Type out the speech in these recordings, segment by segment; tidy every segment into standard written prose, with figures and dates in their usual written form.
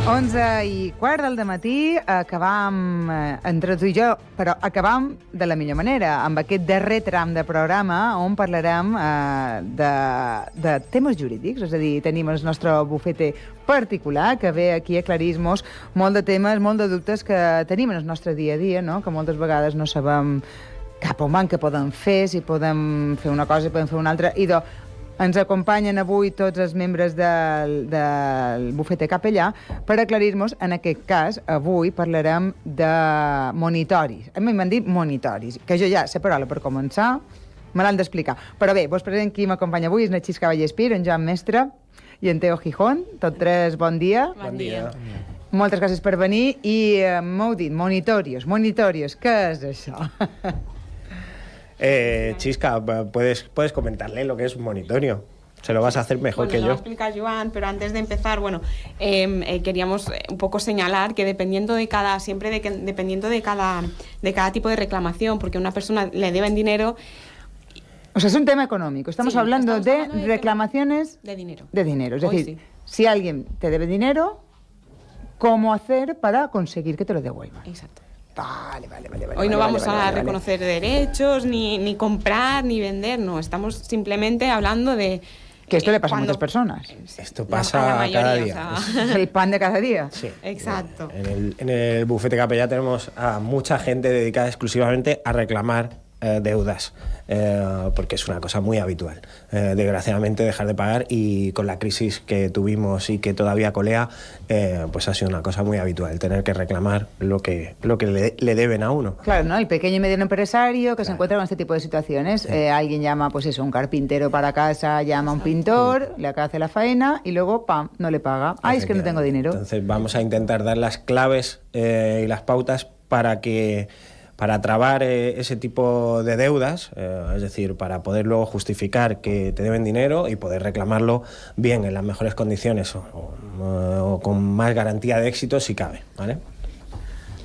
11:15 del dematí, acabam entre tu i jo, però acabam de la millor manera, amb aquest darrer tram de programa on parlarem de temes jurídics, és a dir, tenim el nostre bufete particular que ve aquí a aclarir-nos molt de temes, molt de dubtes que tenim en el nostre dia a dia, no? Que moltes vegades no sabem cap on van, què podem fer, si podem fer una cosa, podem fer una altra, i ens acompanyen avui tots els membres del bufete capellà per aclarir-nos. En aquest cas, avui parlarem de monitoris. A mi m'han dit monitoris, que jo ja sé paraula per començar, me l'han d'explicar. Però bé, vos present qui m'acompanya avui és na Xisca Vallespir, en Joan Mestre i en Teo Gijón. Tots tres, bon dia. Bon dia. Moltes gràcies per venir i m'heu dit monitoris, què és això? Chisca, puedes comentarle lo que es un monitorio. Se lo vas a hacer mejor que yo. Lo va a explicar Joan, pero antes de empezar, queríamos un poco señalar que dependiendo de cada tipo de reclamación, porque a una persona le deben dinero. O sea, es un tema económico. Estamos hablando de reclamaciones de dinero. De dinero. Es decir, si alguien te debe dinero, ¿cómo hacer para conseguir que te lo devuelvan? Exacto. Vale. Hoy no vamos a reconocer derechos, ni comprar, ni vender, no. Estamos simplemente hablando de... Que esto le pasa a muchas personas. Esto pasa cada día. O sea... El pan de cada día. Sí. Exacto. En el bufete capellá tenemos a mucha gente dedicada exclusivamente a reclamar deudas, porque es una cosa muy habitual. Desgraciadamente dejar de pagar, y con la crisis que tuvimos y que todavía colea, pues ha sido una cosa muy habitual, tener que reclamar lo que le deben a uno. Claro, ¿no? El pequeño y mediano empresario que se encuentra con este tipo de situaciones. Sí. Alguien llama, pues eso, un carpintero para casa, llama a un pintor, le hace la faena y luego, ¡pam!, no le paga. ¡Ay, es que no tengo dinero! Entonces vamos a intentar dar las claves y las pautas para trabar ese tipo de deudas, es decir, para poder luego justificar que te deben dinero y poder reclamarlo bien, en las mejores condiciones o con más garantía de éxito si cabe, ¿vale?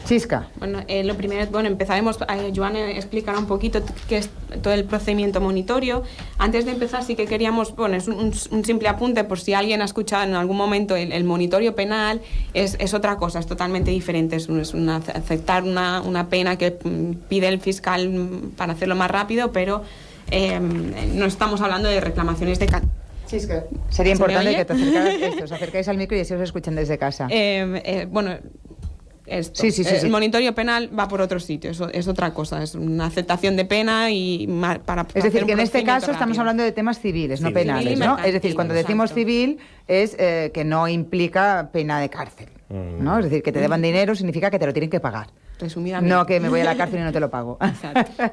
Chisca. Bueno, lo primero, empezaremos, Joan explicará un poquito qué es todo el procedimiento monitorio. Antes de empezar, sí que queríamos, es un simple apunte por si alguien ha escuchado en algún momento el monitorio penal, es otra cosa, es totalmente diferente, es aceptar una pena que pide el fiscal para hacerlo más rápido, pero no estamos hablando de reclamaciones de... Chisca, sería importante que os acercáis al micro y así os escuchen desde casa. Esto. Sí. El monitorio penal va por otro sitio, eso es otra cosa, es una aceptación de pena y para... Es decir, que en este caso estamos hablando de temas civiles, no penales, ¿no? Es decir, cuando decimos civil es que no implica pena de cárcel, ¿no? Es decir, que te deban dinero significa que te lo tienen que pagar. Resumidamente. No que me voy a la cárcel y no te lo pago. Exacto.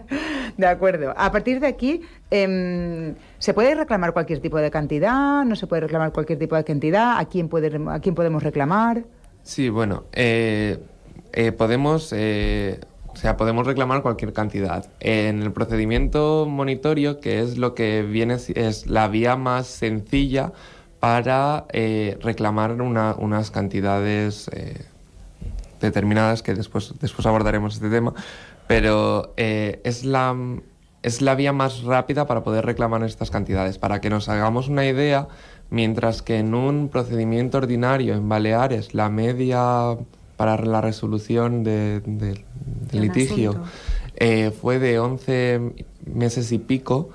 De acuerdo. A partir de aquí, ¿se puede reclamar cualquier tipo de cantidad? ¿No se puede reclamar cualquier tipo de cantidad? ¿A quién podemos reclamar? Sí, bueno, podemos reclamar cualquier cantidad. En el procedimiento monitorio, que es lo que viene, es la vía más sencilla para reclamar unas cantidades determinadas, que después abordaremos este tema, pero es la vía más rápida para poder reclamar estas cantidades. Para que nos hagamos una idea, mientras que en un procedimiento ordinario en Baleares la media para la resolución del litigio fue de 11 meses y pico,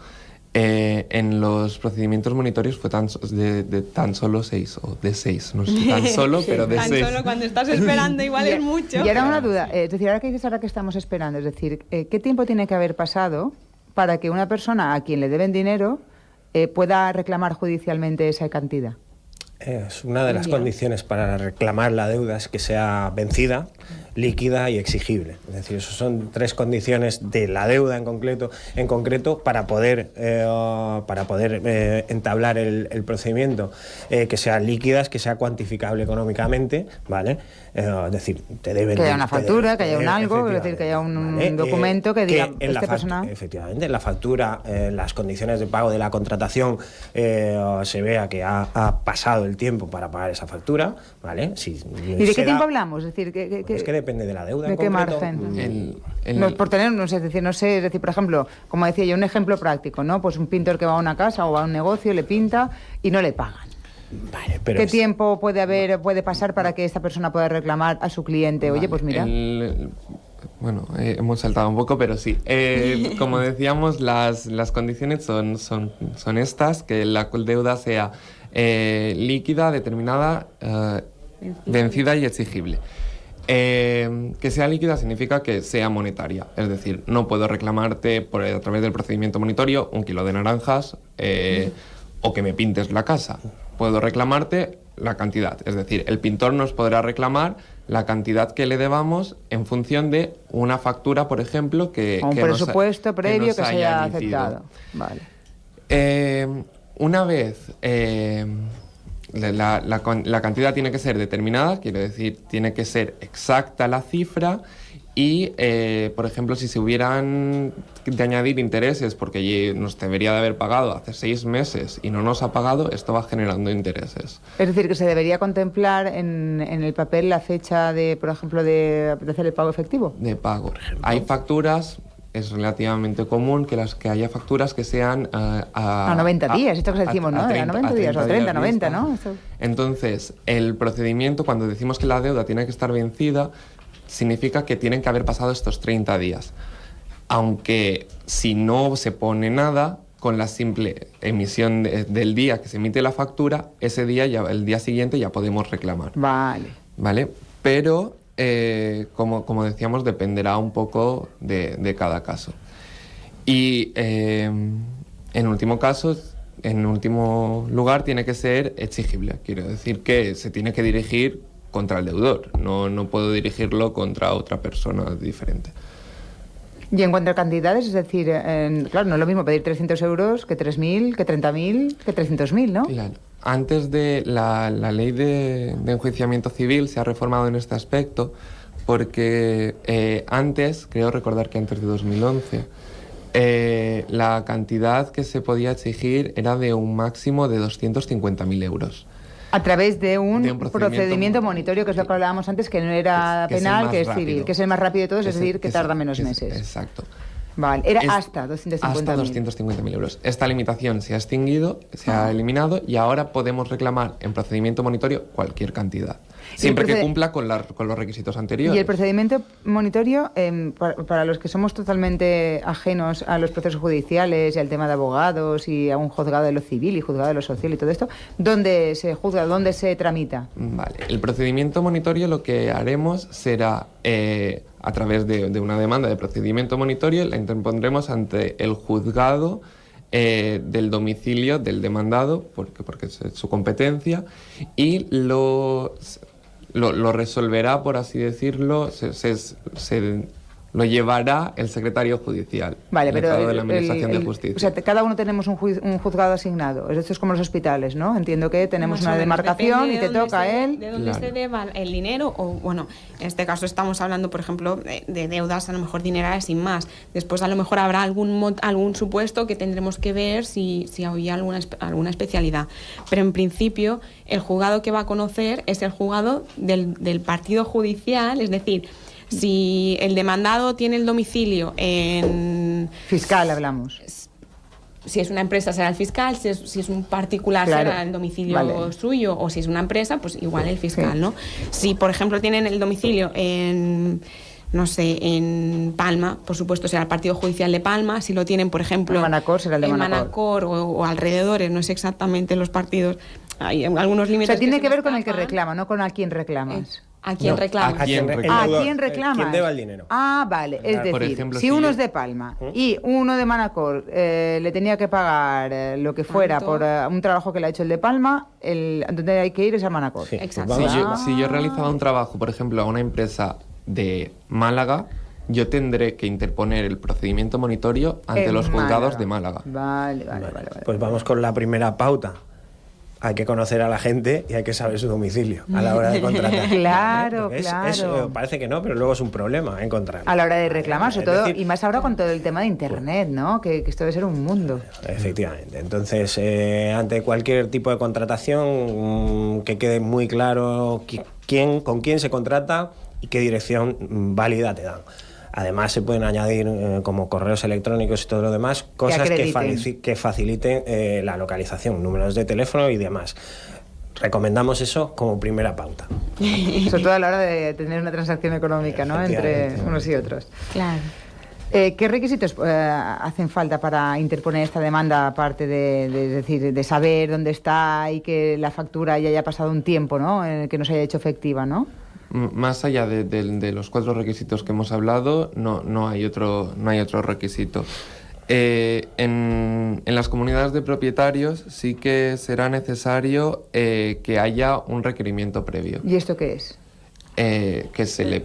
en los procedimientos monitorios fue de tan solo 6, o de 6, no sé tan solo, pero de 6. Tan solo cuando estás esperando igual es mucho. Y ahora una duda, es decir, ahora que estamos esperando, es decir, ¿qué tiempo tiene que haber pasado para que una persona a quien le deben dinero pueda reclamar judicialmente esa cantidad? Es una de las condiciones para reclamar la deuda, es que sea vencida, líquida y exigible. Es decir, esas son 3 condiciones de la deuda en concreto para poder entablar el procedimiento, que sean líquidas, que sea cuantificable económicamente, ¿vale? Es decir, te deben... Que haya una factura, que haya un algo, es decir, que haya un documento que diga esta persona... Efectivamente, en la factura, las condiciones de pago de la contratación, se vea que ha pasado el tiempo para pagar esa factura, ¿vale? ¿Y de qué tiempo hablamos? Es decir, es que depende de la deuda. ¿De qué margen? Por tenernos, es decir, por ejemplo, como decía yo, un ejemplo práctico, ¿no? Pues un pintor que va a una casa o va a un negocio, le pinta y no le pagan. Vale, pero ¿Qué tiempo puede pasar para que esta persona pueda reclamar a su cliente? Oye, Vale, pues mira. Bueno, hemos saltado un poco, pero sí. Como decíamos, las condiciones son estas, que la deuda sea líquida, determinada, vencida y exigible. Que sea líquida significa que sea monetaria, es decir, no puedo reclamarte a través del procedimiento monitorio 1 kilo de naranjas o que me pintes la casa. Puedo reclamarte la cantidad, es decir, el pintor nos podrá reclamar la cantidad que le debamos en función de una factura, por ejemplo, Un presupuesto previo que se haya aceptado. Vale. Una vez la cantidad tiene que ser determinada, quiere decir, tiene que ser exacta la cifra y, por ejemplo, si se hubieran de añadir intereses porque nos debería de haber pagado hace 6 meses y no nos ha pagado, esto va generando intereses. Es decir, que se debería contemplar en el papel la fecha de, por ejemplo, de hacer el pago efectivo. De pago. Hay facturas, es relativamente común que haya facturas que sean a 90 días, esto que decimos, ¿no? A 90 días, o 30, 90, ¿no? Esto... Entonces, el procedimiento, cuando decimos que la deuda tiene que estar vencida, significa que tienen que haber pasado estos 30 días. Aunque si no se pone nada, con la simple emisión del día que se emite la factura, ese día, el día siguiente, ya podemos reclamar. ¿Vale? Pero, como decíamos, dependerá un poco de cada caso. Y en último lugar, tiene que ser exigible. Quiero decir que se tiene que dirigir contra el deudor, no puedo dirigirlo contra otra persona diferente. Y en cuanto a cantidades, es decir, claro, no es lo mismo pedir 300 euros que 3.000, que 30.000, que 300.000, ¿no? Claro. Antes de la ley de enjuiciamiento civil se ha reformado en este aspecto porque antes, creo recordar que antes de 2011, la cantidad que se podía exigir era de un máximo de 250.000 euros. A través de un procedimiento monitorio, que es lo que hablábamos antes, que no era penal, que es civil, que es el más rápido de todos, es decir, que tarda menos meses. Exacto. Vale, era hasta 250.000. Hasta 250.000 euros. Esta limitación se ha extinguido, se ha eliminado y ahora podemos reclamar en procedimiento monitorio cualquier cantidad, siempre que cumpla con los requisitos anteriores. Y el procedimiento monitorio, para los que somos totalmente ajenos a los procesos judiciales y al tema de abogados y a un juzgado de lo civil y juzgado de lo social y todo esto, ¿dónde se juzga, dónde se tramita? Vale, el procedimiento monitorio lo que haremos será... a través de una demanda de procedimiento monitorio, la interpondremos ante el juzgado del domicilio del demandado, porque es su competencia, y lo resolverá, por así decirlo, lo llevará el secretario judicial. Vale, pero de la Administración de Justicia. O sea, cada uno tenemos un juzgado asignado. Esto es como los hospitales, ¿no? Entiendo que tenemos una demarcación y te toca a él. De dónde se deba el dinero, o bueno, en este caso estamos hablando, por ejemplo, de deudas a lo mejor dinerarias sin más. Después a lo mejor habrá algún supuesto que tendremos que ver si había alguna especialidad. Pero en principio el juzgado que va a conocer es el juzgado del partido judicial, es decir, si el demandado tiene el domicilio en... Fiscal hablamos. Si es una empresa será el fiscal, si es un particular será el domicilio suyo, o si es una empresa, pues igual el fiscal, ¿no? Si, por ejemplo, tienen el domicilio en Palma, por supuesto será el partido judicial de Palma. Si lo tienen, por ejemplo, en Manacor, será el de Manacor o alrededores, no sé exactamente los partidos, hay algunos límites. O sea, tiene que ver con el que reclama, no con a quién reclamas. ¿A quién reclama? ¿A quién reclama? ¿Quién deba el dinero? Ah, vale. Es decir, ejemplo, si uno es de Palma y uno de Manacor le tenía que pagar lo que fuera por un trabajo que le ha hecho el de Palma, donde hay que ir es a Manacor. Sí. Exacto. Si yo realizaba un trabajo, por ejemplo, a una empresa de Málaga, yo tendré que interponer el procedimiento monitorio ante los juzgados de Málaga. Vale. Pues vamos con la primera pauta. Hay que conocer a la gente y hay que saber su domicilio a la hora de contratar. Claro. Parece que no, pero luego es un problema encontrarlo. A la hora de reclamar, sobre todo, y más ahora con todo el tema de Internet, ¿no? Que esto debe ser un mundo. Efectivamente. Entonces, ante cualquier tipo de contratación, que quede muy claro con quién se contrata y qué dirección válida te dan. Además, se pueden añadir como correos electrónicos y todo lo demás, cosas que faciliten la localización, números de teléfono y demás. recomendamos eso como primera pauta. Sobre todo a la hora de tener una transacción económica, ¿no?, entre unos y otros. Claro. ¿Qué requisitos hacen falta para interponer esta demanda, aparte es decir, de saber dónde está y que la factura ya haya pasado un tiempo, ¿no?, que no se haya hecho efectiva, ¿no? Más allá de los 4 requisitos que hemos hablado, no hay otro requisito. En las comunidades de propietarios sí que será necesario que haya un requerimiento previo. ¿Y esto qué es? Que se le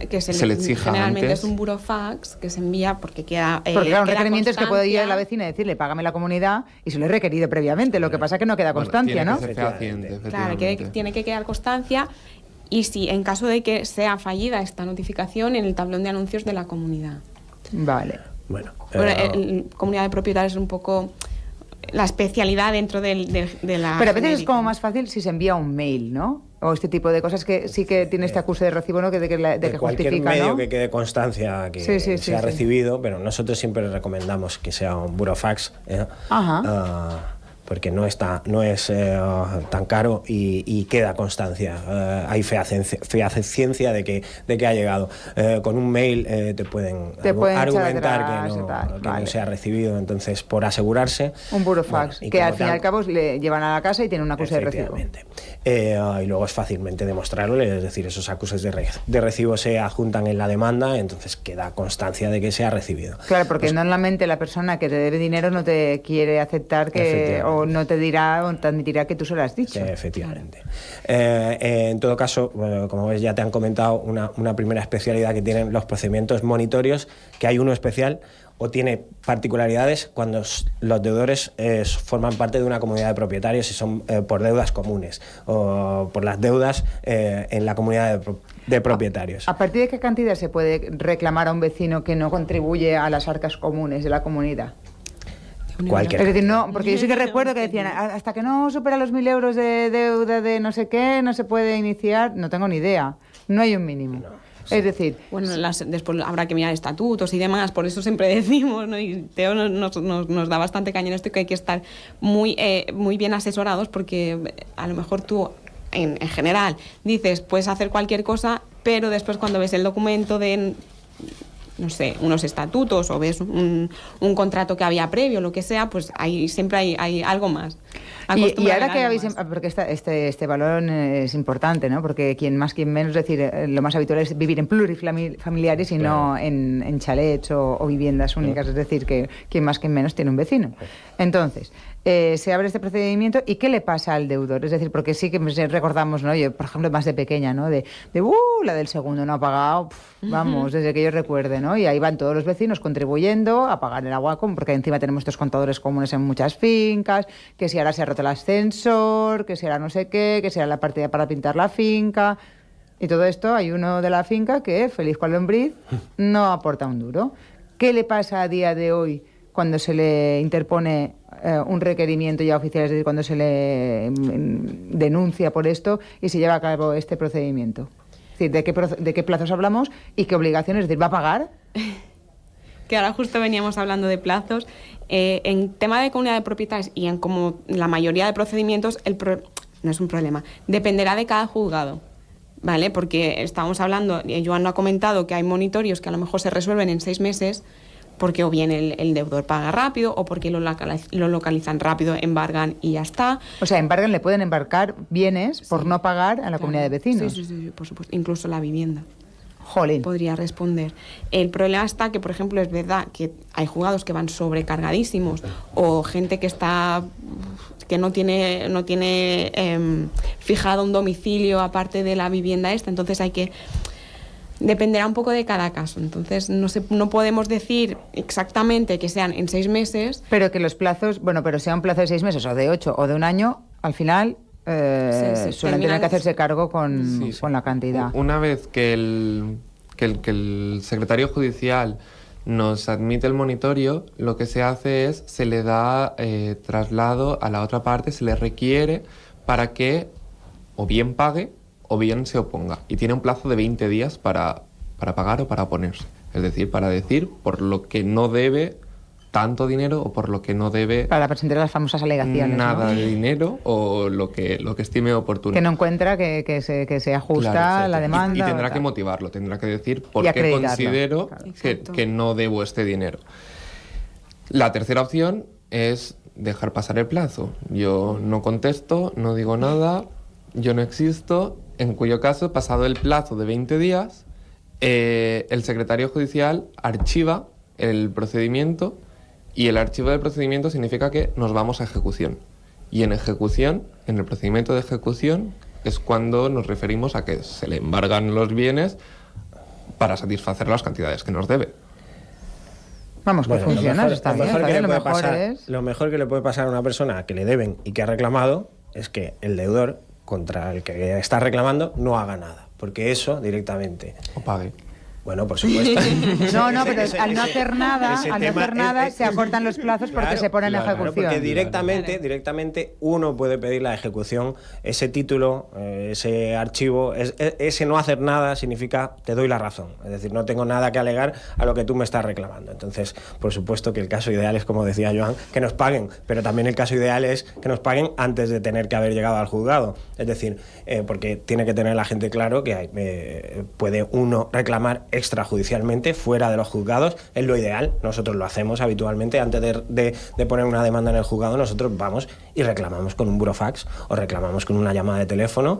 exija generalmente antes. es un burofax que se envía porque queda porque claro, un queda requerimiento es que puede ir a la constancia. vecina y decirle, págame la comunidad, y se lo he requerido previamente. Lo que pasa es que no queda constancia, tiene ¿no? Que ser fehaciente, Claro, efectivamente. tiene que quedar constancia, y si en caso de que sea fallida esta notificación, en el tablón de anuncios de la comunidad. Vale. Bueno, Comunidad de propietarios es un poco la especialidad dentro de la Pero a veces es genérica. como más fácil si se envía un mail, ¿no? O este tipo de cosas que sí que tiene este acuse de recibo, ¿no?, de que cualquier justifica, medio ¿no? que quede constancia que Sí, se ha recibido, pero nosotros siempre recomendamos que sea un burofax, Ajá. porque no es tan caro y queda constancia. Hay fehaciencia de que ha llegado. Con un mail te pueden argumentar echar que atrás, no vale. se ha recibido. Entonces, por asegurarse... Un burofax, bueno, que al como fin y tal- al cabo le llevan a la casa y tiene un acuse de recibo. Efectivamente. Y luego es fácilmente demostrable, es decir, esos acuses de recibo se adjuntan en la demanda, entonces queda constancia de que se ha recibido. Claro, porque Pues, normalmente la persona que te debe dinero no te quiere aceptar o no te dirá o te admitirá que tú se lo has dicho. sí, efectivamente. En todo caso, como ves, ya te han comentado una primera especialidad que tienen los procedimientos monitorios, que hay uno especial o tiene particularidades cuando los deudores forman parte de una comunidad de propietarios y son por deudas comunes o por las deudas en la comunidad de propietarios. ¿A partir de qué cantidad se puede reclamar a un vecino que no contribuye a las arcas comunes de la comunidad? Cualquier Es decir, no, porque yo sí que recuerdo que decían, hasta que no supera los 1.000 euros de deuda de no sé qué, no se puede iniciar. No tengo ni idea. No hay un mínimo. Es decir, Bueno, después habrá que mirar estatutos y demás, por eso siempre decimos, ¿no? Y Teo nos da bastante caña en esto, que hay que estar muy bien asesorados, porque a lo mejor tú, en general, dices, puedes hacer cualquier cosa, pero después cuando ves el documento de, no sé, unos estatutos o ves un contrato que había previo, lo que sea, pues siempre hay algo más. y ahora que algo habéis... más. Porque este valor es importante, ¿no? Porque quien más, quien menos, es decir, lo más habitual es vivir en plurifamiliares y no en chalets o viviendas únicas. Es decir, que quien más, quien menos tiene un vecino. Entonces, se abre este procedimiento y ¿qué le pasa al deudor? Es decir, porque sí que recordamos, ¿no? Yo, por ejemplo, más de pequeña, ¿no? La del segundo no ha pagado, vamos, desde que yo recuerde, ¿no? Y ahí van todos los vecinos contribuyendo a pagar el agua, porque encima tenemos estos contadores comunes en muchas fincas, que si ahora se ha roto el ascensor, que si ahora no sé qué, que si ahora la partida para pintar la finca. Y todo esto, hay uno de la finca que, feliz cual lombriz, no aporta un duro. ¿Qué le pasa a día de hoy cuando se le interpone un requerimiento ya oficial, es decir, cuando se le denuncia por esto y se lleva a cabo este procedimiento? Es decir, ¿de qué plazos hablamos y qué obligaciones? Es decir, ¿va a pagar? Que ahora justo veníamos hablando de plazos. En tema de comunidad de propietarios y en como la mayoría de procedimientos, no es un problema. Dependerá de cada juzgado, ¿vale? Porque estábamos hablando, Joan lo ha comentado, que hay monitorios que a lo mejor se resuelven en 6 meses, porque o bien el deudor paga rápido o porque lo localizan rápido, embargan y ya está. O sea, le pueden embarcar bienes por no pagar a la comunidad de vecinos. Sí, por supuesto. Incluso la vivienda. Jolín. Podría responder. El problema está que, por ejemplo, es verdad que hay juzgados que van sobrecargadísimos o gente que no tiene fijado un domicilio aparte de la vivienda esta, entonces dependerá un poco de cada caso. Entonces no podemos decir exactamente que sean en 6 meses. Pero que los plazos, pero sea un plazo de 6 meses o de 8 o de un año, al final suelen tener que hacerse cargo con la cantidad. Una vez que el secretario judicial nos admite el monitorio, lo que se hace es, se le da traslado a la otra parte, se le requiere para que o bien pague o bien se oponga. Y tiene un plazo de 20 días para pagar o para oponerse. Es decir, para decir por lo que no debe tanto dinero o por lo que no debe Para presentar las famosas alegaciones, nada ¿no? de dinero o lo que estime oportuno. Que no encuentra que se ajusta Claro, la demanda. y tendrá tal. que motivarlo, tendrá que decir por Y qué acreditarlo. considero Claro. Exacto. que no debo este dinero. La tercera opción es dejar pasar el plazo. Yo no contesto, no digo nada, yo no existo, en cuyo caso, pasado el plazo de 20 días, el secretario judicial archiva el procedimiento, y el archivo del procedimiento significa que nos vamos a ejecución. Y en ejecución, en el procedimiento de ejecución, es cuando nos referimos a que se le embargan los bienes para satisfacer las cantidades que nos debe. Vamos, que Bueno, funciona, eso está bien. Está bien, lo mejor es... lo mejor que le puede pasar a una persona que le deben y que ha reclamado es que el deudor contra el que está reclamando no haga nada, porque eso directamente... O pague. Bueno, por supuesto. No, pero al no hacer nada, ese se acortan los plazos porque Claro, se pone en claro, ejecución. porque directamente uno puede pedir la ejecución, ese título, ese archivo, ese no hacer nada significa te doy la razón. Es decir, no tengo nada que alegar a lo que tú me estás reclamando. Entonces, por supuesto que el caso ideal es, como decía Joan, que nos paguen, pero también el caso ideal es que nos paguen antes de tener que haber llegado al juzgado. Es decir, porque tiene que tener la gente claro que puede uno reclamar extrajudicialmente fuera de los juzgados, es lo ideal. Nosotros lo hacemos habitualmente. Antes de poner una demanda en el juzgado, nosotros vamos y reclamamos con un burofax o reclamamos con una llamada de teléfono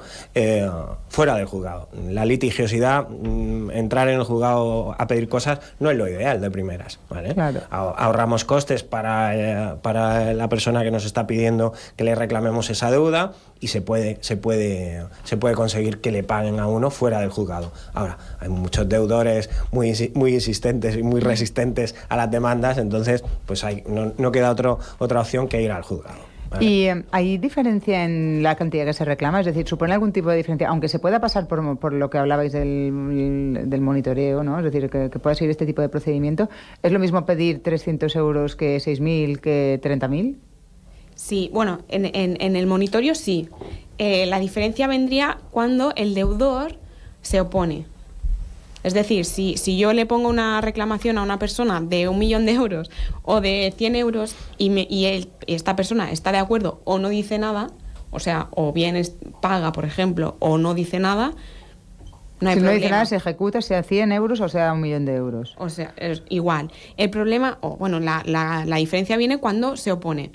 fuera del juzgado. La litigiosidad, entrar en el juzgado a pedir cosas, no es lo ideal de primeras, ¿vale? Claro. Ahorramos costes para la persona que nos está pidiendo que le reclamemos esa deuda, y se puede conseguir que le paguen a uno fuera del juzgado. Ahora, hay muchos deudores muy insistentes y muy resistentes a las demandas, entonces pues no queda otra opción que ir al juzgado. ¿Vale? ¿Y hay diferencia en la cantidad que se reclama? Es decir, ¿supone algún tipo de diferencia? Aunque se pueda pasar por lo que hablabais del monitoreo, ¿no? Es decir, que pueda seguir este tipo de procedimiento. ¿Es lo mismo pedir 300 euros que 6.000 que 30.000? Sí, bueno, en el monitorio sí. La diferencia vendría cuando el deudor se opone. Es decir, si yo le pongo una reclamación a una persona de 1.000.000 de euros o de 100 euros y esta persona está de acuerdo o no dice nada, o sea, o bien paga, por ejemplo, o no dice nada, no hay si problema. no dice nada, se ejecuta, sea 100 euros o sea 1.000.000 de euros. O sea, es igual. El problema, la diferencia viene cuando se opone.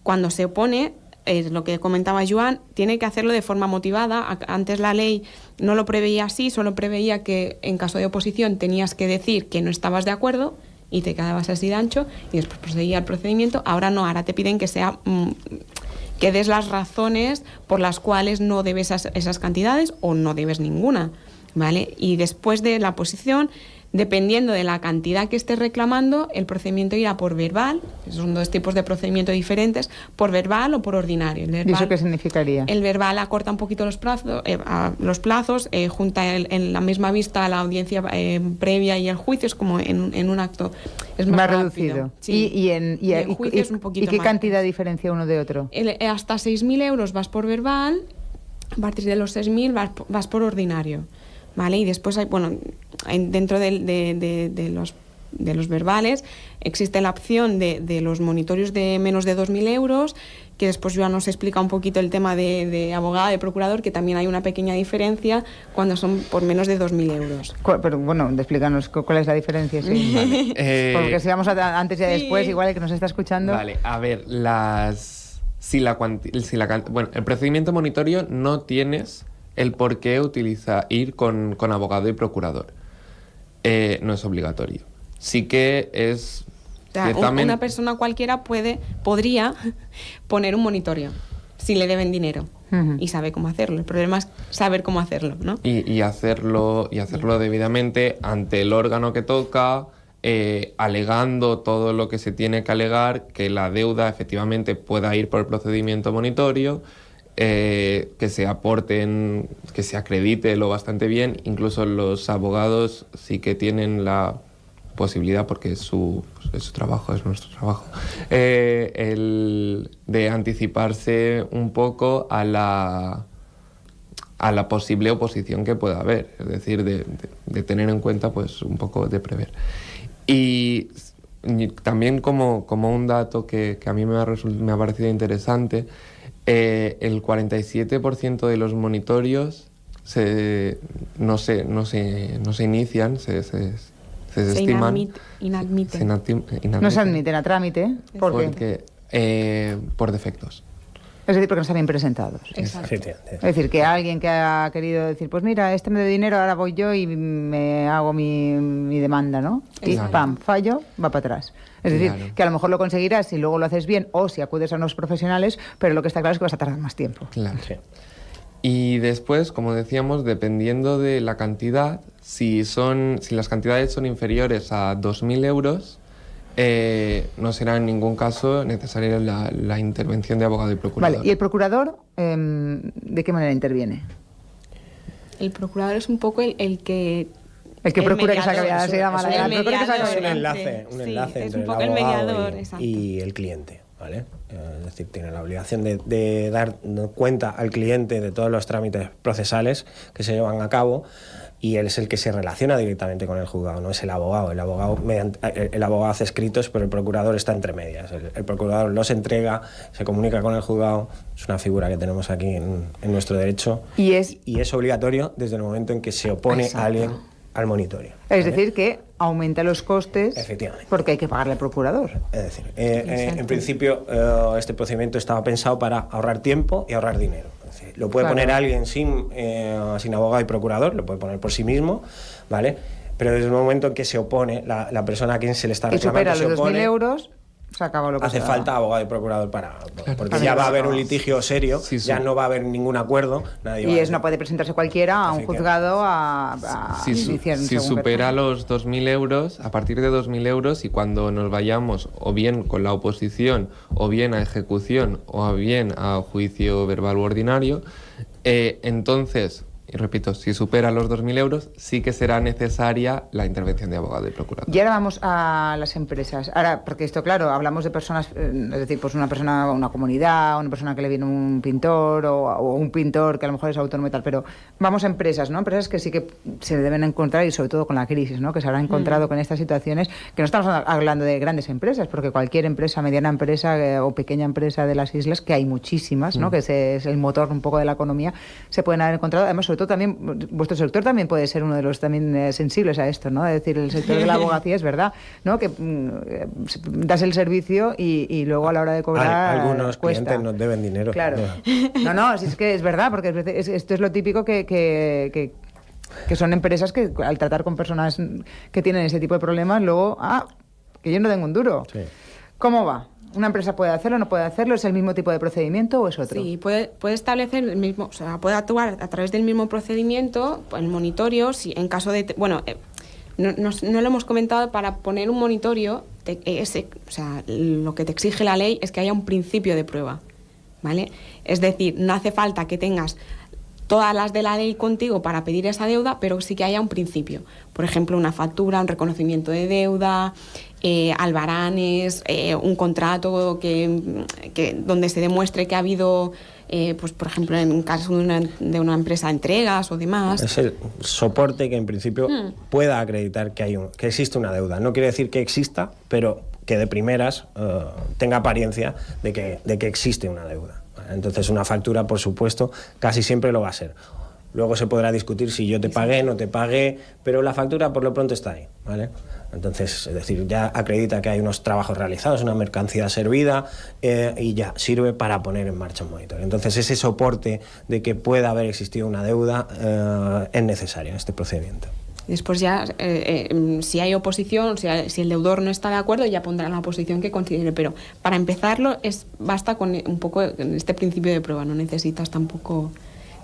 Cuando se opone, es lo que comentaba Joan, tiene que hacerlo de forma motivada. Antes la ley no lo preveía así, solo preveía que en caso de oposición tenías que decir que no estabas de acuerdo y te quedabas así de ancho y después proseguía el procedimiento. Ahora no, ahora te piden que que des las razones por las cuales no debes esas cantidades o no debes ninguna, ¿vale? Y después de la oposición, dependiendo de la cantidad que estés reclamando, el procedimiento irá por verbal. Son dos tipos de procedimiento diferentes, por verbal o por ordinario. ¿Y eso qué significaría? El verbal acorta un poquito los plazos, junta en la misma vista la audiencia previa y el juicio, es como en un acto. Es más reducido. rápido. Sí. Y el juicio es un poquito ¿y qué más cantidad diferencia uno de otro? Hasta 6.000 euros vas por verbal, a partir de los 6.000 vas por ordinario. ¿Vale? Y después hay, dentro de los verbales existe la opción de los monitorios de menos de 2.000 euros, que después ya nos explica un poquito el tema de abogado, de procurador, que también hay una pequeña diferencia cuando son por menos de 2.000 euros. Pero bueno, explícanos cuál es la diferencia. Sí. Vale. Porque si vamos antes y después, igual el que nos está escuchando... Vale, a ver, el procedimiento monitorio no tienes el por qué ir con abogado y procurador. No es obligatorio. Sí que es... Una persona cualquiera podría poner un monitorio si le deben dinero y sabe cómo hacerlo. El problema es saber cómo hacerlo, ¿no? Y hacerlo debidamente ante el órgano que toca, alegando todo lo que se tiene que alegar, que la deuda efectivamente pueda ir por el procedimiento monitorio, que se aporten, que se acredite lo bastante bien. Incluso los abogados sí que tienen la posibilidad, porque es su trabajo, es nuestro trabajo, el de anticiparse un poco a la posible oposición que pueda haber, es decir, de tener en cuenta pues un poco de prever. Y y también como un dato que a mí me ha parecido interesante, el 47% de los monitorios no se inician, se desestiman. Inadmiten. No se admiten a trámite. ¿Por qué? Por defectos. Es decir, porque no están bien presentados. Exacto. Es decir, que alguien que ha querido decir, pues mira, este me da dinero, ahora voy yo y me hago mi demanda, ¿no? Y pam, fallo, va para atrás. Es decir, que a lo mejor lo conseguirás si luego lo haces bien o si acudes a unos profesionales, pero lo que está claro es que vas a tardar más tiempo. Claro. Sí. Y después, como decíamos, dependiendo de la cantidad, si las cantidades son inferiores a 2.000 euros, no será en ningún caso necesaria la intervención de abogado y procurador. Vale, ¿y el procurador de qué manera interviene? El procurador es un poco el que... El que procura que se acabe Es un enlace es entre un poco el el abogado mediador, y el cliente, ¿vale? Es decir, tiene la obligación de dar cuenta al cliente de todos los trámites procesales que se llevan a cabo, y él es el que se relaciona directamente con el juzgado, no es el abogado. El abogado hace escritos, pero el procurador está entre medias. El procurador los entrega, se comunica con el juzgado, es una figura que tenemos aquí en nuestro derecho, y es obligatorio desde el momento en que se opone a alguien al monitorio. Es decir, que aumenta los costes porque hay que pagarle al procurador. Es decir, en principio este procedimiento estaba pensado para ahorrar tiempo y ahorrar dinero. Es decir, lo puede poner alguien sin abogado y procurador, lo puede poner por sí mismo, ¿vale? Pero desde el momento en que se opone, la persona a quien se le está reclamando y supera los 2.000 euros, se acaba lo que hace falta abogado y procurador porque ya va a haber un litigio serio, ya no va a haber ningún acuerdo, no puede presentarse cualquiera a un juzgado a iniciar un si supera los 2.000 euros, a partir de 2.000 euros, y cuando nos vayamos o bien con la oposición o bien a ejecución o bien a juicio verbal u ordinario, entonces, y repito, si supera los 2.000 euros, sí que será necesaria la intervención de abogado y procurador. Y ahora vamos a las empresas. Ahora, porque esto, claro, hablamos de personas, es decir, pues una persona, una comunidad, una persona que le viene un pintor o un pintor que a lo mejor es autónomo y tal, pero vamos a empresas, ¿no? Empresas que sí que se deben encontrar, y sobre todo con la crisis, ¿no? Que se habrán encontrado con estas situaciones, que no estamos hablando de grandes empresas, porque cualquier empresa, mediana empresa o pequeña empresa de las islas, que hay muchísimas, ¿no? Que es el motor un poco de la economía, se pueden haber encontrado, además, sobre todo también, vuestro sector también puede ser uno de los también sensibles a esto, ¿no? Es decir, el sector de la abogacía es verdad, ¿no? Que das el servicio y luego a la hora de cobrar algunos cuesta. Clientes nos deben dinero. Claro. No, si es que es verdad, porque esto es lo típico que son empresas que al tratar con personas que tienen ese tipo de problemas, luego, que yo no tengo un duro. Sí. ¿Cómo va? ¿Una empresa puede hacerlo, no puede hacerlo? ¿Es el mismo tipo de procedimiento o es otro? Sí, puede establecer el mismo, o sea, puede actuar a través del mismo procedimiento, el monitorio, si en caso de... no lo hemos comentado, para poner un monitorio, lo que te exige la ley es que haya un principio de prueba, ¿vale? Es decir, no hace falta que tengas todas las de la ley contigo para pedir esa deuda, pero sí que haya un principio. Por ejemplo, una factura, un reconocimiento de deuda, albaranes, un contrato donde se demuestre que ha habido, pues por ejemplo, en un caso de una empresa de entregas o demás. Es el soporte que en principio pueda acreditar que existe una deuda. No quiere decir que exista, pero que de primeras tenga apariencia de que existe una deuda. Entonces una factura, por supuesto, casi siempre lo va a ser. Luego se podrá discutir si yo te pagué, no te pagué, pero la factura por lo pronto está ahí, ¿vale? Entonces, es decir, ya acredita que hay unos trabajos realizados, una mercancía servida, y ya sirve para poner en marcha un monitor. Entonces, ese soporte de que pueda haber existido una deuda es necesario en este procedimiento. Después ya, si hay oposición, si el deudor no está de acuerdo, ya pondrá la oposición que considere. Pero para empezarlo basta con un poco este principio de prueba, no necesitas tampoco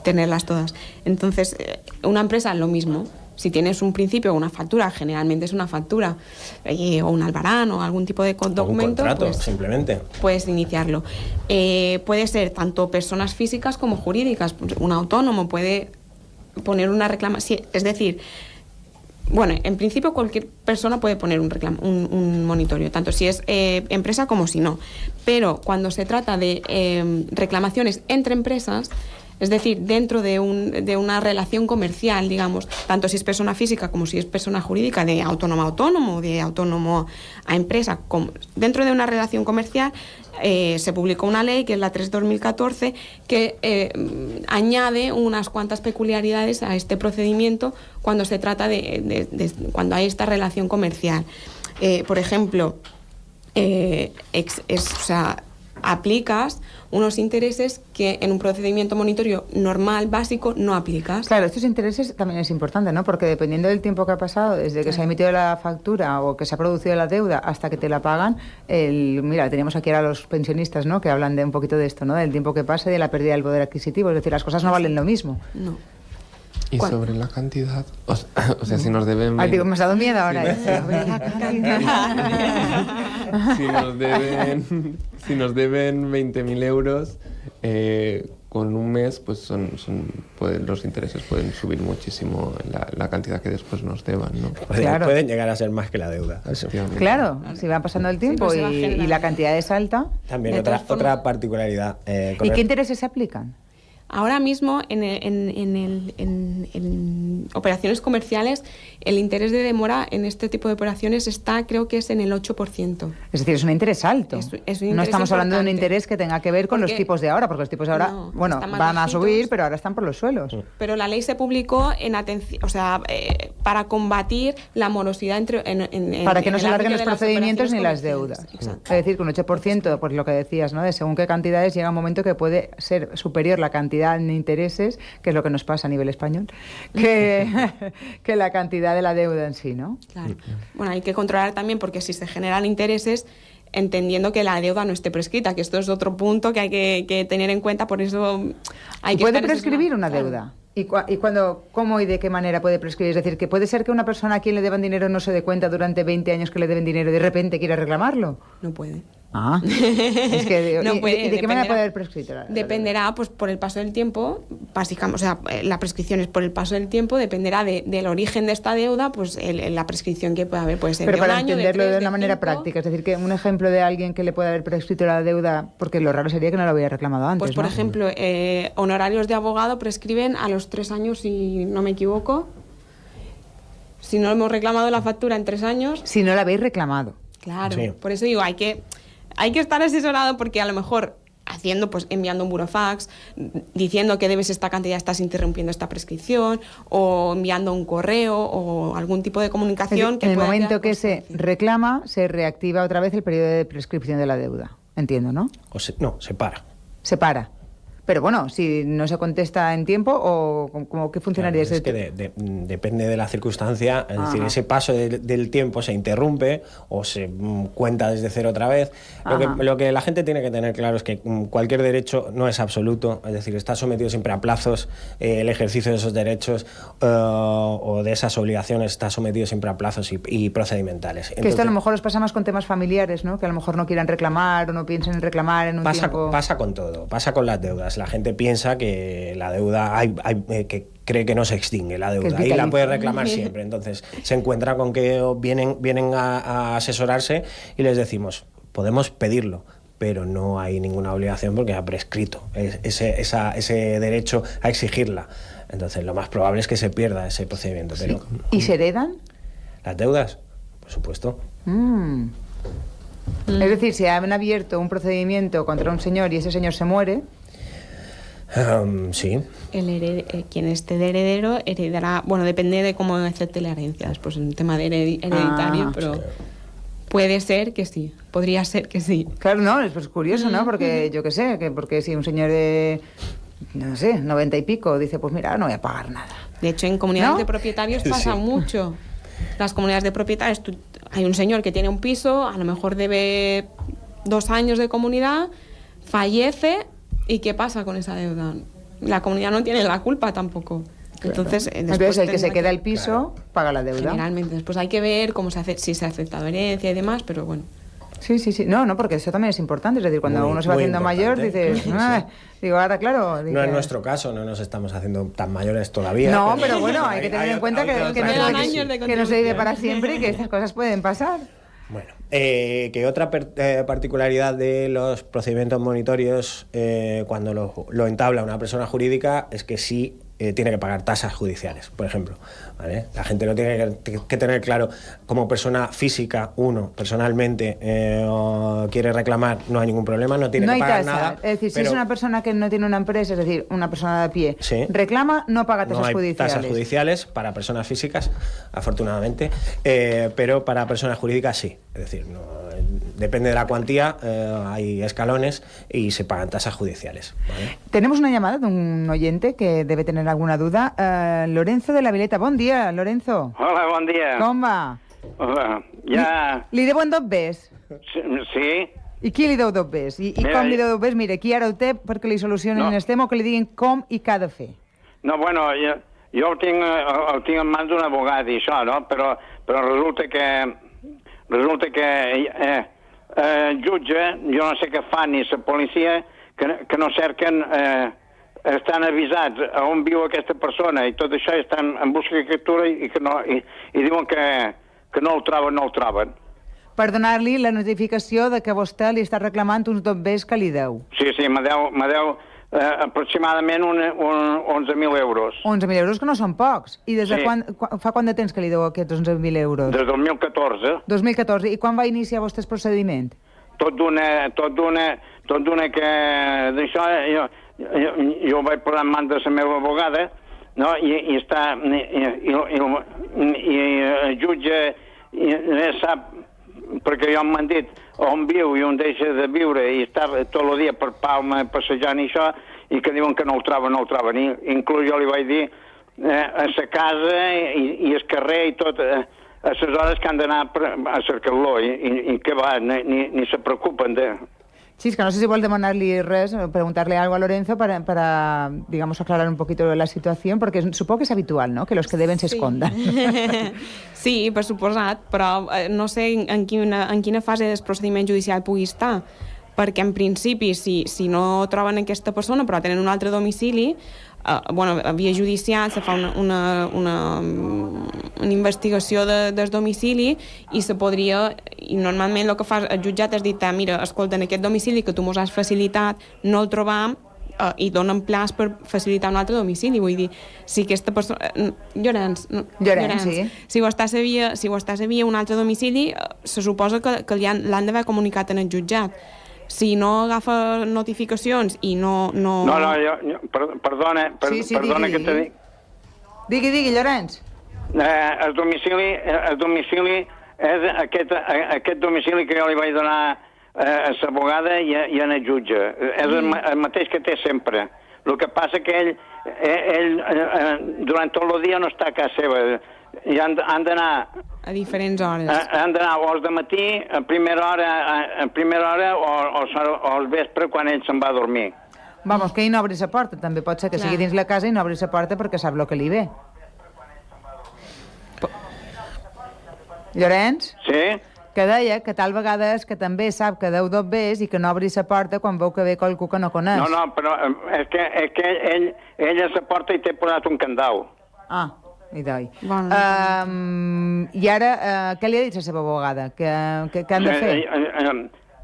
tenerlas todas. Entonces, una empresa lo mismo. Si tienes un principio o una factura, generalmente es una factura, o un albarán o algún tipo de documento, un contrato, pues, simplemente puedes iniciarlo. Puede ser tanto personas físicas como jurídicas. Un autónomo puede poner una reclamación, es decir, bueno, en principio cualquier persona puede poner un monitorio, tanto si es empresa como si no. Pero cuando se trata de reclamaciones entre empresas, Es decir, dentro de una relación comercial, digamos, tanto si es persona física como si es persona jurídica, de autónomo a autónomo, de autónomo a empresa, dentro de una relación comercial, se publicó una ley, que es la 3/2014, que añade unas cuantas peculiaridades a este procedimiento cuando se trata cuando hay esta relación comercial. Por ejemplo, aplicas unos intereses que en un procedimiento monitorio normal, básico, no aplicas. Claro, estos intereses también es importante, ¿no? Porque dependiendo del tiempo que ha pasado, desde que se ha emitido la factura o que se ha producido la deuda hasta que te la pagan, mira, teníamos aquí ahora a los pensionistas, ¿no? Que hablan de un poquito de esto, ¿no? Del tiempo que pasa y de la pérdida del poder adquisitivo. Es decir, las cosas no valen lo mismo. No. Y sobre la cantidad, o sea, si nos deben... Digo, me has dado miedo ahora. Sobre la cantidad. Si nos deben 20.000 euros, con un mes, pues los intereses pueden subir muchísimo la cantidad que después nos deban, ¿no? Claro. Pueden llegar a ser más que la deuda. Claro, si va pasando el tiempo Sí, y la cantidad es alta. También De todas otra particularidad. ¿Y qué intereses se aplican? Ahora mismo en operaciones comerciales el interés de demora en este tipo de operaciones está, creo que es en el 8%. Es decir, es un interés alto. Es un interés no estamos hablando de un importante. interés que tenga que ver con los tipos de ahora, porque los tipos de ahora, No, bueno, están más van a bajitos. subir, pero ahora están por los suelos. Pero la ley se publicó para combatir la morosidad Para que no en se el alarguen ámbito los de las procedimientos ni las operaciones deudas. comerciales. Es decir, que un 8%, pues lo que decías, ¿no? De según qué cantidades llega un momento que puede ser superior la cantidad en intereses, que es lo que nos pasa a nivel español, que la cantidad de la deuda en sí, ¿no? Claro. Bueno, hay que controlar también, porque si se generan intereses, entendiendo que la deuda no esté prescrita, que esto es otro punto que hay que tener en cuenta, por eso hay que ¿Puede estar prescribir una claro. deuda? ¿Y cuándo, cómo y de qué manera puede prescribir? Es decir, que puede ser que una persona a quien le deban dinero no se dé cuenta durante 20 años que le deben dinero y de repente quiera reclamarlo. No puede. Ah, es que, No puede, ¿y de qué manera dependerá- puede haber prescrito? Dependerá, pues, por el paso del tiempo, básicamente, o sea, la prescripción es por el paso del tiempo, dependerá del origen de esta deuda, pues la prescripción que puede haber, puede ser Pero de un para año, entenderlo de 3, de una manera 5. práctica, es decir, que un ejemplo de alguien que le puede haber prescrito la deuda, porque lo raro sería que no lo hubiera reclamado antes, Pues, por ¿no? ejemplo, honorarios de abogado prescriben a los 3 años, si no me equivoco. Si no hemos reclamado la factura en 3 años, Si no la habéis reclamado. claro. Sí. Por eso digo, hay que estar asesorado, porque a lo mejor enviando un burofax, diciendo que debes esta cantidad, estás interrumpiendo esta prescripción, o enviando un correo o algún tipo de Es comunicación decir, que en el pueda momento crear que se constancia. reclama, se reactiva otra vez el periodo de prescripción de la deuda. Entiendo, ¿no? No, se para. Se para. Pero bueno, si no se contesta en tiempo, ¿o cómo qué funcionaría Claro, ese es que depende de la circunstancia, es decir, Ajá. ese paso del tiempo se interrumpe o se cuenta desde cero otra vez. Ajá. Lo que la gente tiene que tener claro es que cualquier derecho no es absoluto, es decir, está sometido siempre a plazos, el ejercicio de esos derechos o de esas obligaciones está sometido siempre a plazos y procedimentales. Que esto a lo mejor os pasa más con temas familiares, ¿no? Que a lo mejor no quieran reclamar o no piensen en reclamar en un tiempo... Pasa con todo, pasa con las deudas. La gente piensa que la deuda, que cree que no se extingue la Que es deuda y la vitalicia. puede reclamar siempre. Entonces se encuentra con que vienen a asesorarse y les decimos, podemos pedirlo, pero no hay ninguna obligación porque ha prescrito ese derecho a exigirla. Entonces lo más probable es que se pierda ese procedimiento. Pero ¿Y se heredan? las deudas, por supuesto. Es decir, si han abierto un procedimiento contra un señor y ese señor se muere, Sí. Quien esté de heredero heredará, bueno, depende de cómo acepte la herencia, después en un tema de hereditario, pero sí. puede ser que sí, podría ser que sí. claro, no, es pues curioso, ¿no? Porque yo qué sé, porque si un señor de, no sé, 90 y pico dice, pues mira, no voy a pagar nada. De hecho, en comunidades ¿No? de propietarios pasa Sí. mucho. Las comunidades de propietarios, hay un señor que tiene un piso, a lo mejor debe 2 años de comunidad, fallece, ¿y qué pasa con esa deuda? La comunidad no tiene la culpa tampoco. Entonces, después Entonces el que se tendrá queda el piso paga la deuda. Generalmente, después hay que ver cómo se hace, si se ha aceptado herencia y demás, pero bueno. Sí. No, porque eso también es importante. Es decir, cuando Muy, uno se va muy haciendo mayor, importante. dices, Sí. digo, ahora claro. No dices, es nuestro caso, no nos estamos haciendo tan mayores todavía. No, pero bueno, hay que tener en cuenta que otras no Me dan se- años de que no se vive contribución. para siempre y que estas cosas pueden pasar. Bueno, que otra particularidad de los procedimientos monitorios cuando lo entabla una persona jurídica es que sí tiene que pagar tasas judiciales, por ejemplo, ¿vale? La gente lo tiene que tener claro. Como persona física, uno personalmente quiere reclamar, no hay ningún problema, no tiene que pagar nada. Es decir, si es una persona que no tiene una empresa, es decir, una persona de pie, reclama, no paga tasas judiciales. Tasas judiciales para personas físicas, afortunadamente, pero para personas jurídicas sí. Es decir, depende de la cuantía, hay escalones y se pagan tasas judiciales, ¿vale? Tenemos una llamada de un oyente que debe tener alguna duda. Lorenzo de la Vileta. Bon dia, Lorenzo. Hola, bon dia. Com va? Hola, ja... Li deuen 2 bes? Sí. I qui li deu 2 bes? I com li deu 2 bes? Mira, aquí ara ho té perquè li solucionin el tema o que li diguin com i què ha de fer. No, bueno, jo el tinc en mans d'un abogat i això, no? Però resulta que el jutge, jo no sé què fa ni la policia, que no cerquen... estan avisats a on viu aquesta persona i tot això, estan en busca de captura i diuen que no el troben. Per donar-li la notificació de que vostè li està reclamant uns 2 bes que li deu. Sí, me deu aproximadament 11.000 euros. 11.000 euros, que no són pocs. I des de fa quant de temps que li deu aquests 11.000 euros? Des del 2014. 2014. I quan va iniciar vostè el procediment? Tot d'una que... D'això... Jo vaig posar en mans de la meva abogada, no? I el jutge sap, perquè jo m'han dit on viu i on deixa de viure i està tot el dia per Palma passejant i això, i que diuen que no el troben. Inclús jo li vaig dir a la casa i el carrer i tot, a les hores que han d'anar a cercar-lo i que va, ni se preocupen de... Sí, es que no sé si vol demanar-li res, preguntarle algo a Lorenzo para, digamos, aclarar un poquito la situación, porque supongo que es habitual, ¿no?, que los que deben se escondan. Sí, per suposat, però no sé en quina fase del procediment judicial pugui estar, perquè en principi, si no troben aquesta persona però tenen un altre domicili, via judicial se fa una investigació del domicili i se podria, i normalment el que fa el jutjat és dir, mira, escolta, en aquest domicili que tu mos has facilitat no el trobam, i donen plaç per facilitar un altre domicili. Vull dir, si aquesta persona... Llorenç, sí. Si ho està a via un altre domicili, se suposa que l'han d'haver comunicat en el jutjat. Si no agafa notificacions i no... No, perdona que te dic. Digui, Llorenç. El domicili és aquest domicili que jo li vaig donar a l'abogada i a el jutge. És el mateix que té sempre. El que passa que ell durant tot el dia no està a casa seva. I han d'anar... A diferents hores. Han d'anar o al matí, a primera hora o al vespre quan ell se'n va a dormir. Vamos, que ell no obri la porta. També pot ser que sigui dins la casa i no obri la porta perquè sap el que li ve. Llorenç? Sí? Que deia que tal vegada és que també sap que deu 2 bes i que no obri la porta quan veu que ve qualcú que no coneix. No, però és que ell a la porta hi té posat un candau. I doi. I ara, què li ha dit la seva abogada? Què han de fer?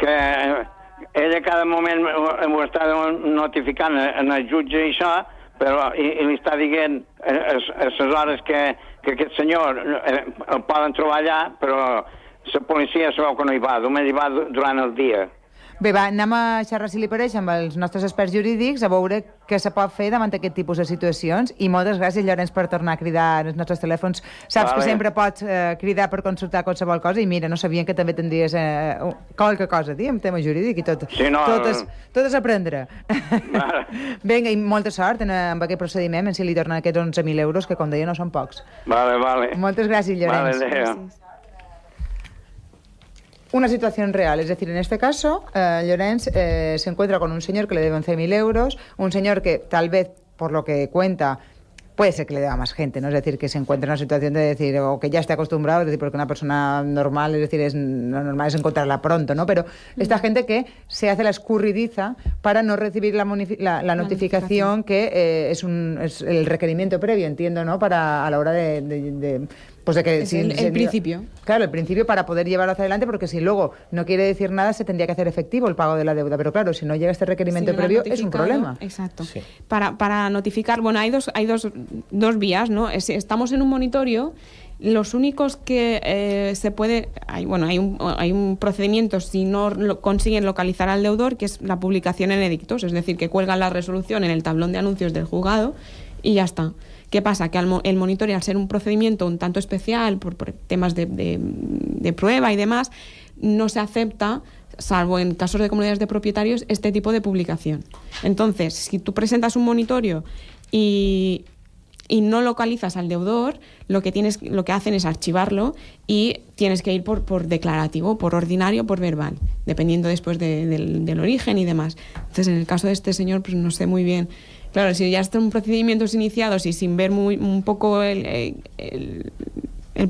Que ella cada moment ho està notificant en el jutge i això, però li està dient a les hores que aquest senyor el poden trobar allà, però la policia sabeu que no hi va, només hi va durant el dia. Bé, anem a xerrar, si li pareix, amb els nostres experts jurídics a veure què se pot fer davant aquest tipus de situacions. I moltes gràcies, Llorenç, per tornar a cridar als nostres telèfons. Saps que sempre pots cridar per consultar qualsevol cosa i mira, no sabien que també tindries qualque cosa a dir en tema jurídic i tot. Sí, no... Tot és aprendre. Vinga, i molta sort amb aquest procediment, si li tornen aquests 11.000 euros, que com deia no són pocs. Vale. Moltes gràcies, Llorenç. Vale, gràcies. Una situación real, es decir, en este caso, Llorenç se encuentra con un señor que le debe 11.000 euros, un señor que tal vez, por lo que cuenta, puede ser que le deba más gente, ¿no? Es decir, que se encuentra en una situación de decir, o que ya esté acostumbrado, es decir, porque una persona normal, es decir, lo normal es encontrarla pronto, ¿no? Pero esta gente que se hace la escurridiza para no recibir la notificación que es el requerimiento previo, entiendo, ¿no? Para a la hora de Pues de que Es el principio. Claro, el principio para poder llevarlo hacia adelante, porque si luego no quiere decir nada, se tendría que hacer efectivo el pago de la deuda. Pero claro, si no llega este requerimiento Si no lo previo, has es un notificado, problema. Exacto. Sí. Para notificar, bueno, hay dos vías, ¿no? Estamos en un monitorio. Los únicos que se puede... hay un procedimiento si no consiguen localizar al deudor, que es la publicación en edictos, es decir, que cuelgan la resolución en el tablón de anuncios del juzgado y ya está. ¿Qué pasa? Que el monitoreo, al ser un procedimiento un tanto especial por temas de prueba y demás, no se acepta, salvo en casos de comunidades de propietarios, este tipo de publicación. Entonces, si tú presentas un monitorio y no localizas al deudor, lo que hacen es archivarlo y tienes que ir por declarativo, por ordinario, por verbal, dependiendo después del origen y demás. Entonces, en el caso de este señor, pues no sé muy bien. Claro, si ya están procedimientos iniciados y sin ver un poco el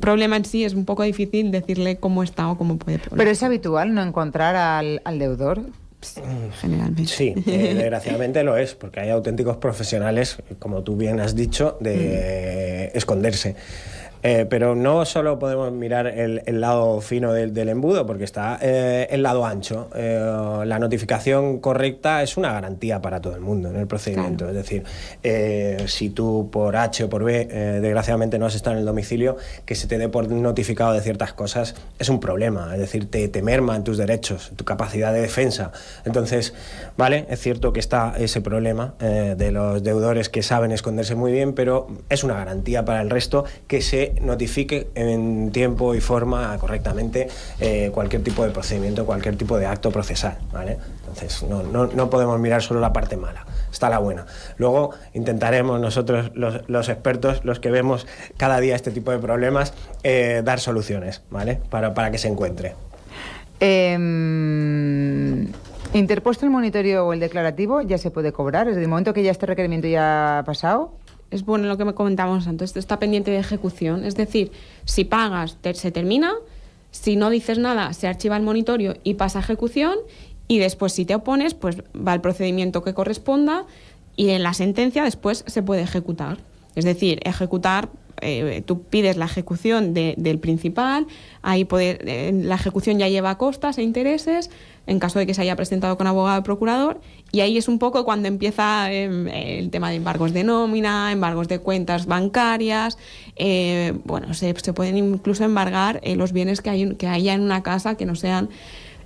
problema en sí, es un poco difícil decirle cómo está o cómo puede. Pero es habitual no encontrar al deudor. Generalmente. Sí, desgraciadamente lo es, porque hay auténticos profesionales, como tú bien has dicho, de esconderse. Pero no solo podemos mirar el lado fino del embudo, porque está el lado ancho. La notificación correcta es una garantía para todo el mundo en el procedimiento. Claro. Es decir, si tú por H o por B, desgraciadamente no has estado en el domicilio, que se te dé por notificado de ciertas cosas es un problema. Es decir, te merma en tus derechos, tu capacidad de defensa. Entonces, vale, es cierto que está ese problema de los deudores que saben esconderse muy bien, pero es una garantía para el resto que se notifique en tiempo y forma correctamente cualquier tipo de procedimiento, cualquier tipo de acto procesal, ¿vale? Entonces no podemos mirar solo la parte mala, está la buena. Luego intentaremos nosotros, los expertos, los que vemos cada día este tipo de problemas, dar soluciones, ¿vale? Para que se encuentre. Interpuesto el monitorio o el declarativo, ya se puede cobrar. Desde el momento que ya este requerimiento ya ha pasado. Es bueno lo que me comentábamos antes, está pendiente de ejecución. Es decir, si pagas, se termina, si no dices nada, se archiva el monitorio y pasa a ejecución, y después, si te opones, pues va el procedimiento que corresponda y en la sentencia después se puede ejecutar. Es decir, ejecutar, tú pides la ejecución del principal, ahí la ejecución ya lleva costas e intereses, en caso de que se haya presentado con abogado o procurador, y ahí es un poco cuando empieza el tema de embargos de nómina, embargos de cuentas bancarias. Se pueden incluso embargar los bienes que haya en una casa que no sean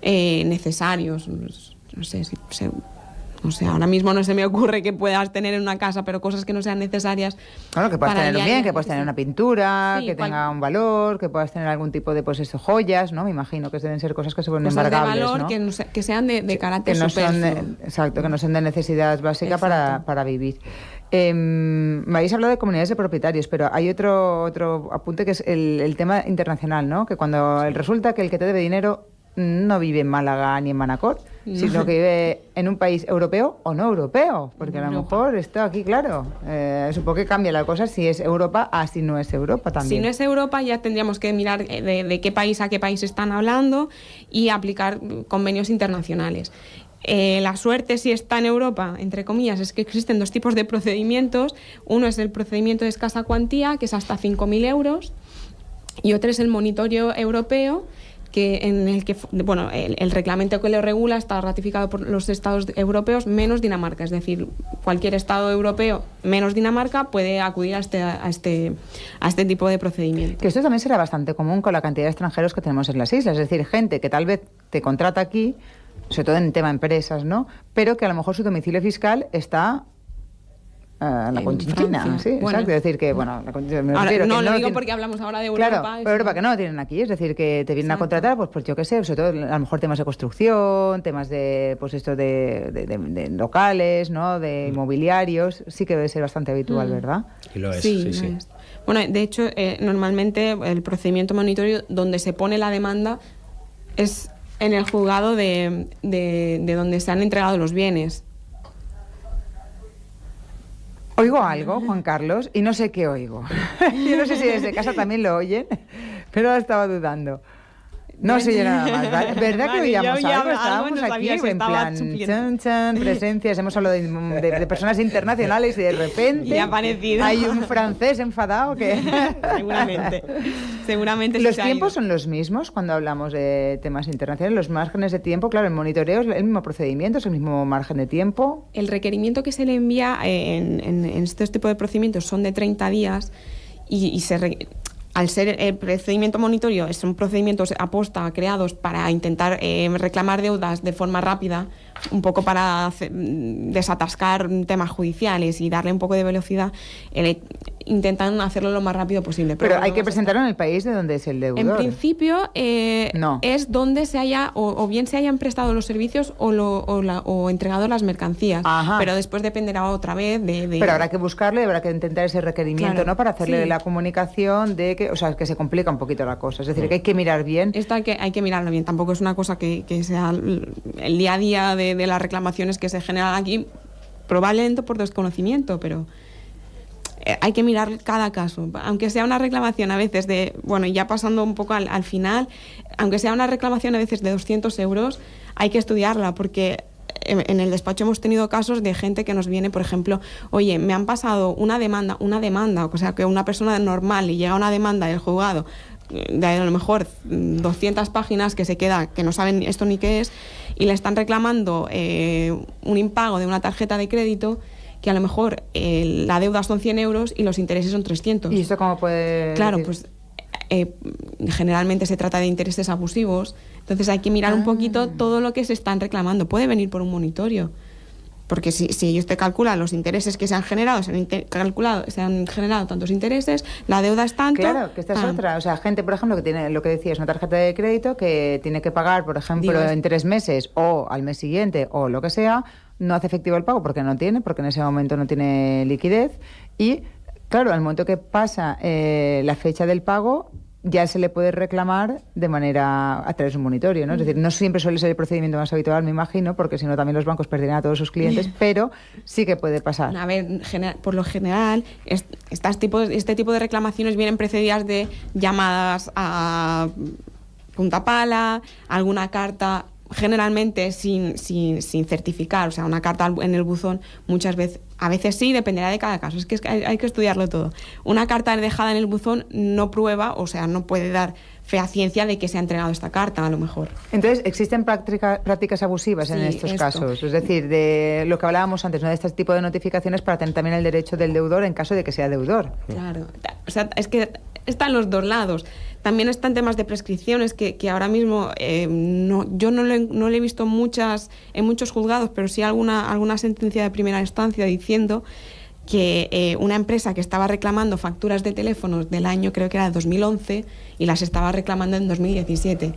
necesarios. No sé si ahora mismo no se me ocurre que puedas tener en una casa, pero cosas que no sean necesarias. Claro, que puedas tener un bien, que puedas tener una pintura, sí, que tenga un valor, que puedas tener algún tipo de, pues eso, joyas, ¿no? Me imagino que deben ser cosas que se pueden embargables, de valor, ¿no? Que sean de carácter que no superfluo. Exacto, que no sean de necesidad básica para vivir. Me habéis hablado de comunidades de propietarios, pero hay otro apunte que es el tema internacional, ¿no? Que cuando resulta que el que te debe dinero no vive en Málaga ni en Manacor, sino que vive en un país europeo o no europeo, porque a lo mejor esto aquí, claro, supongo que cambia la cosa si es Europa a si no es Europa también. Si no es Europa, ya tendríamos que mirar de qué país a qué país están hablando y aplicar convenios internacionales. La suerte, si está en Europa, entre comillas, es que existen dos tipos de procedimientos. Uno es el procedimiento de escasa cuantía, que es hasta 5.000 euros, y otro es el monitorio europeo, en el que el reglamento que lo regula está ratificado por los estados europeos menos Dinamarca, es decir, cualquier estado europeo menos Dinamarca puede acudir a este tipo de procedimiento. Que esto también será bastante común con la cantidad de extranjeros que tenemos en las islas, es decir, gente que tal vez te contrata aquí, sobre todo en tema empresas, ¿no? Pero que a lo mejor su domicilio fiscal está en la Conchinchina, sí, bueno, exacto. Es decir, que, bueno, ahora, no lo digo porque hablamos ahora de Europa. Claro, pero Europa que no lo tienen aquí, es decir, que te vienen a contratar, pues yo qué sé, sobre todo a lo mejor temas de construcción, temas de, pues esto de locales, ¿no? De inmobiliarios, sí que debe ser bastante habitual, ¿verdad? Y lo es, sí. sí. Bueno, de hecho, normalmente el procedimiento monitorio donde se pone la demanda es en el juzgado de donde se han entregado los bienes. Oigo algo, Juan Carlos, y no sé qué oigo. Yo no sé si desde casa también lo oyen, pero estaba dudando. No se oye nada más, ¿vale? ¿Verdad que Vale, oíamos yo ya algo? Estábamos no aquí sabía si en estaba plan, supliendo. chan, chan, presencias, hemos hablado de personas internacionales y de repente Y ha aparecido. hay un francés enfadado que... Seguramente sí ¿Los se ha tiempos ido. son los mismos cuando hablamos de temas internacionales? ¿Los márgenes de tiempo? Claro, el monitoreo es el mismo procedimiento, es el mismo margen de tiempo. El requerimiento que se le envía en estos tipos de procedimientos son de 30 días y al ser el procedimiento monitorio, son procedimientos aposta creados para intentar reclamar deudas de forma rápida, un poco para desatascar temas judiciales y darle un poco de velocidad, intentan hacerlo lo más rápido posible. Pero hay no que vas a presentarlo en el país de donde es el deudor. En principio, No. es donde se haya, o bien se hayan prestado los servicios o entregado las mercancías. Ajá. Pero después dependerá otra vez de... Pero habrá que buscarlo y habrá que intentar ese requerimiento, Claro, ¿no? Para hacerle sí. la comunicación de que, o sea, que se complica un poquito la cosa. Es decir, que hay que mirar bien. Esto hay que mirarlo bien. Tampoco es una cosa que sea el día a día de las reclamaciones que se generan aquí, probablemente por desconocimiento, pero hay que mirar cada caso. Aunque sea una reclamación a veces de, bueno, ya pasando un poco al final, aunque sea una reclamación a veces de 200 euros, hay que estudiarla porque en el despacho hemos tenido casos de gente que nos viene, por ejemplo, oye, me han pasado una demanda, o sea, que una persona normal y llega una demanda del juzgado de a lo mejor 200 páginas que se queda, que no saben esto ni qué es, y le están reclamando un impago de una tarjeta de crédito que a lo mejor la deuda son 100 euros y los intereses son 300. ¿Y esto cómo puede Claro, decir? pues generalmente se trata de intereses abusivos, entonces hay que mirar un poquito todo lo que se están reclamando. Puede venir por un monitorio, porque si usted calcula los intereses que se han generado, se han generado tantos intereses, la deuda es tanto... Claro, que esta es otra. O sea, gente, por ejemplo, que tiene lo que decías, una tarjeta de crédito que tiene que pagar, por ejemplo, Digo, en 3 meses o al mes siguiente o lo que sea, no hace efectivo el pago porque en ese momento no tiene liquidez y, claro, al momento que pasa la fecha del pago, ya se le puede reclamar de manera a través de un monitorio, ¿no? Es decir, no siempre suele ser el procedimiento más habitual, me imagino, porque si no también los bancos perderían a todos sus clientes, pero sí que puede pasar. A ver, por lo general, este tipo de reclamaciones vienen precedidas de llamadas a punta pala, alguna carta, generalmente sin certificar, o sea, una carta en el buzón, muchas veces, a veces sí, dependerá de cada caso, es que hay que estudiarlo todo. Una carta dejada en el buzón no prueba, o sea, no puede dar fehaciencia de que se ha entregado esta carta, a lo mejor. Entonces, ¿existen prácticas abusivas en estos casos? Es decir, de lo que hablábamos antes, ¿no? De este tipo de notificaciones para tener también el derecho del deudor en caso de que sea deudor. Claro, o sea, es que están los dos lados. También están temas de prescripciones que ahora mismo yo no lo he visto en muchos juzgados, pero sí alguna sentencia de primera instancia diciendo que una empresa que estaba reclamando facturas de teléfonos del año, creo que era de 2011, y las estaba reclamando en 2017.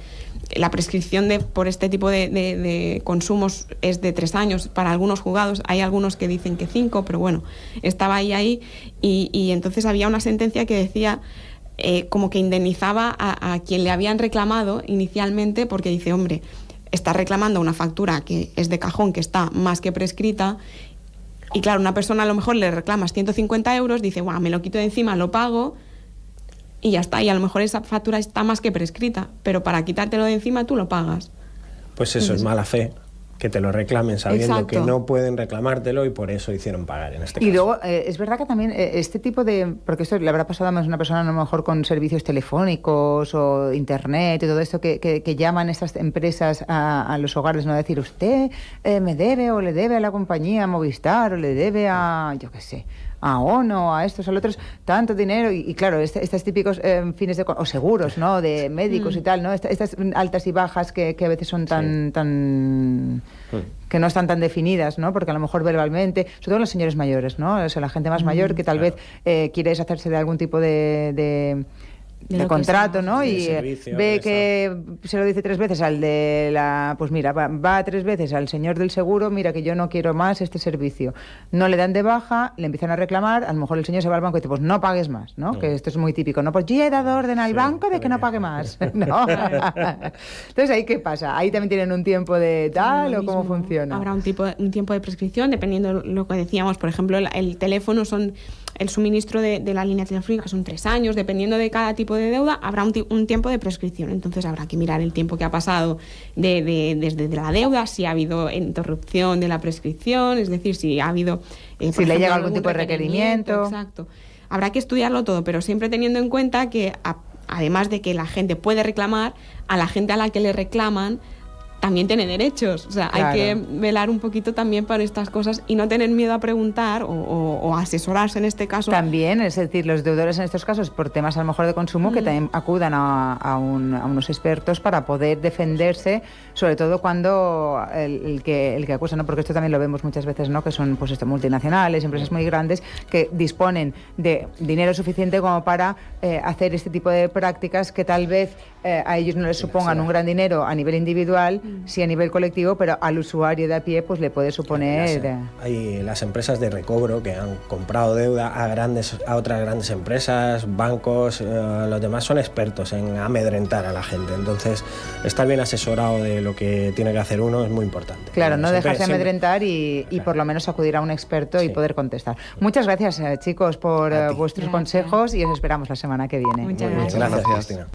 La prescripción por este tipo de consumos es de 3 años para algunos juzgados. Hay algunos que dicen que 5, pero bueno, estaba ahí y entonces había una sentencia que decía como que indemnizaba a quien le habían reclamado inicialmente, porque dice, hombre, está reclamando una factura que es de cajón, que está más que prescrita, y claro, una persona a lo mejor le reclamas 150 euros, dice, guau, me lo quito de encima, lo pago, y ya está, y a lo mejor esa factura está más que prescrita, pero para quitártelo de encima tú lo pagas. Pues eso es mala fe, que te lo reclamen sabiendo Exacto. que no pueden reclamártelo y por eso hicieron pagar en este caso. Y luego, es verdad que también este tipo de... Porque esto le habrá pasado a más una persona a lo mejor con servicios telefónicos o internet y todo esto que llaman estas empresas a los hogares, ¿no? Decir, usted me debe o le debe a la compañía Movistar o le debe a, yo qué sé, a ONO, a estos, a los otros, tanto dinero. Y claro, estos típicos fines de... o seguros, ¿no? De médicos y tal, ¿no? Estas altas y bajas que a veces son tan que no están tan definidas, ¿no? Porque a lo mejor verbalmente, sobre todo los señores mayores, ¿no? O sea, la gente más mayor que tal vez quiere deshacerse de algún tipo de contrato, ¿no? Y servicio, ve que se lo dice 3 veces al de la... Pues mira, va 3 veces al señor del seguro, mira que yo no quiero más este servicio. No le dan de baja, le empiezan a reclamar, a lo mejor el señor se va al banco y dice, pues no pagues más, ¿no? Que esto es muy típico, ¿no? Pues yo he dado orden al banco de que no pague más, ¿no? Entonces, ¿ahí qué pasa? ¿Ahí también tienen un tiempo de tal o cómo funciona? Habrá un tiempo de prescripción, dependiendo de lo que decíamos. Por ejemplo, el teléfono son el suministro de la línea telefónica son 3 años, dependiendo de cada tipo de deuda, habrá un tiempo de prescripción. Entonces habrá que mirar el tiempo que ha pasado desde la deuda, si ha habido interrupción de la prescripción, es decir, si ha habido... si le llega algún tipo de requerimiento. Exacto. Habrá que estudiarlo todo, pero siempre teniendo en cuenta que, además de que la gente puede reclamar, a la gente a la que le reclaman también tiene derechos. O sea, claro, hay que velar un poquito también por estas cosas y no tener miedo a preguntar o asesorarse en este caso. También, es decir, los deudores en estos casos, por temas a lo mejor de consumo, que también acudan a unos expertos para poder defenderse, sobre todo cuando el que acusa, ¿no? Porque esto también lo vemos muchas veces, ¿no? Que son pues multinacionales, empresas muy grandes, que disponen de dinero suficiente como para hacer este tipo de prácticas que tal vez a ellos no les supongan un gran dinero a nivel individual, sí a nivel colectivo, pero al usuario de a pie pues le puede suponer... Hay las empresas de recobro que han comprado deuda a otras grandes empresas, bancos, los demás son expertos en amedrentar a la gente. Entonces, estar bien asesorado de lo que tiene que hacer uno es muy importante. Claro, no dejarse amedrentar y por lo menos acudir a un experto y poder contestar. Muchas gracias, chicos, por vuestros consejos y os esperamos la semana que viene. Muchas gracias, Cristina.